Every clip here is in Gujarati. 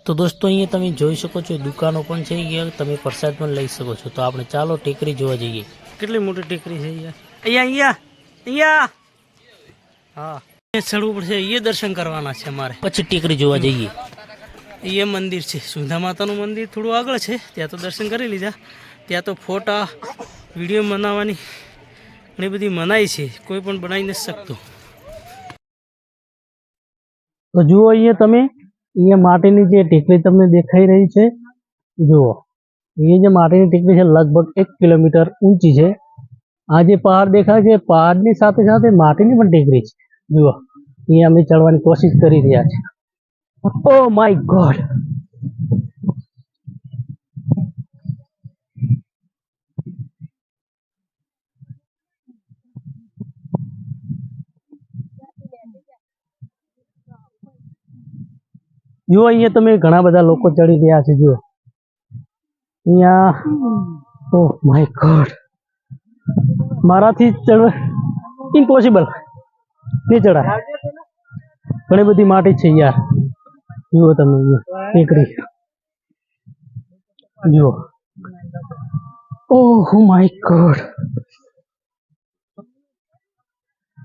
तो दोस्तों अहीं તમે જોઈ શકો છો દુકાનો પણ છે, અહીંયા તમે પ્રસાદ પણ લઈ શકો છો। તો આપણે ચાલો ટેકરી જોવા જઈએ। કેટલી મોટી ટેકરી છે યાર, અહીંયા અહીંયા હા એ ચડવું પડશે, એ દર્શન કરવાના છે અમારે, પછી ટેકરી જોવા જઈએ। એ મંદિર છે, સુંધા માતાનું મંદિર થોડું આગળ છે, ત્યાં તો દર્શન કરી લીધા। ત્યાં તો ફોટા વિડીયો બનાવવાની ઘણી બધી મનાઈ છે, કોઈ પણ બનાવી નથી શકતું। તો જુઓ અહીંયા તમે, અહીંયા માટીની જે ટેકરી તમને દેખાઈ રહી છે, જુઓ એ જે માટીની ટેકરી છે લગભગ 1 કિલોમીટર ઊંચી છે। આ જે પહાડ દેખાય છે, પહાડની સાથે સાથે માટીની પણ ટેકરી છે। જુઓ અહીંયા અમે ચડવાની કોશિશ કરી રહ્યા છીએ। ઓ માય ગોડ, જુઓ અહીંયા તમે ઘણા બધા લોકો ચડી રહ્યા છે। જુઓ અહીંયા, ઓ માય ગોડ, મારાથી ચડવા ઇમ્પોસિબલ, નહીં ચડાય, ઘણી બધી માટી છે યાર। જુઓ તમે ટેકરી, જુઓ, ઓહ માય ગોડ।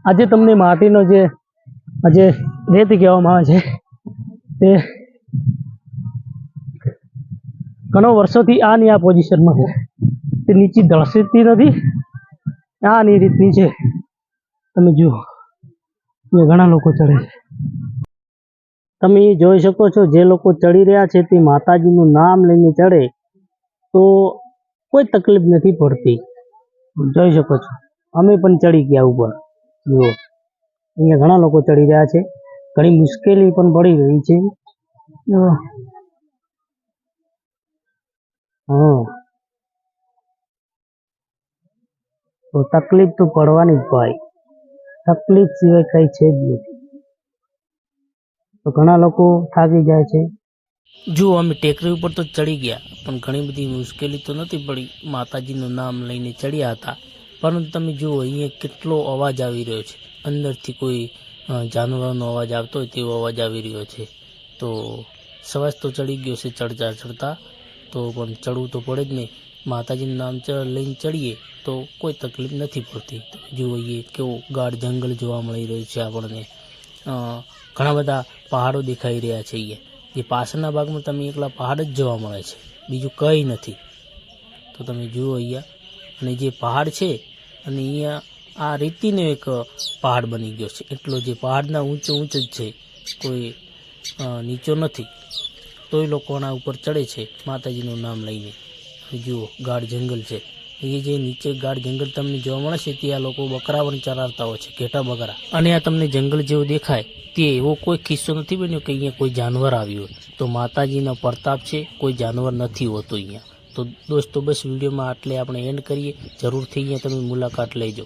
આજે તમને માટીનો જે આજે રેત કહેવામાં આવે છે, તે ઘણો વર્ષોથી આની આ પોઝિશનમાં છે, તે નીચે ધસતી નથી, આની રીતની છે। તમે જુઓ એ ઘણા લોકો ચડે છે, તમે જોઈ શકો છો। જે લોકો ચડી રહ્યા છે તે માતાજીનું નામ લઈને ચડે તો કોઈ તકલીફ નથી પડતી, જોઈ શકો છો। અમે પણ ચડી ગયા ઉપર, જુઓ અહીંયા ઘણા લોકો ચડી રહ્યા છે, ઘણી મુશ્કેલી પણ પડી રહી છે। હા, તો તકલીફ તો પડવાની જ ભાઈ, તકલીફ સિવાય કઈ છે જ નથી। તો ઘણા લોકો થાકી જાય છે। જુઓ અમે ટેકરી ઉપર તો ચડી ગયા, પણ ઘણી બધી મુશ્કેલી તો નથી પડી, માતાજીનું નામ લઈને ચડ્યા હતા। પરંતુ તમે જુઓ અહીંયા કેટલો અવાજ આવી રહ્યો છે, અંદરથી કોઈ જાનવરનો અવાજ આવતો હોય તેવો અવાજ આવી રહ્યો છે। તો સવાસ તો ચડી ગયો છે ચડતા ચડતા, તો પણ ચડવું તો પડે જ નહીં, માતાજીનું નામ લઈને ચડીએ તો કોઈ તકલીફ નથી પડતી। જોઈએ કેવો ગાઢ જંગલ જોવા મળી રહ્યું છે આપણને, ઘણા બધા પહાડો દેખાઈ રહ્યા છે અહીંયા, જે પાછળના ભાગમાં તમે એકલા પહાડ જ જોવા મળે છે, બીજું કંઈ નથી। તો તમે જુઓ અહીંયા, અને જે પહાડ છે, અને અહીંયા આ રેતીનો એક પહાડ બની ગયો છે, એટલો જે પહાડના ઊંચો જ છે, કોઈ નીચો નથી, તોય લોકો આના ઉપર ચડે છે માતાજીનું નામ લઈને। જુઓ ગાઢ જંગલ છે, એ જે નીચે ગાઢ જંગલ તમને જોવા મળે છે ત્યાં લોકો બકરા પણ ચરાવતા હોય છે, ઘેટા બકરા। અને આ તમને જંગલ જેવો દેખાય તે એવો કોઈ કિસ્સો નથી બન્યો કે અહીંયા કોઈ જાનવર આવ્યું હોય, તો માતાજીનો પ્રતાપ છે, કોઈ જાનવર નથી હોતું અહીંયા। તો દોસ્તો બસ વિડીયોમાં આટલે આપણે એન્ડ કરીએ, જરૂરથી અહીંયા તમે મુલાકાત લેજો।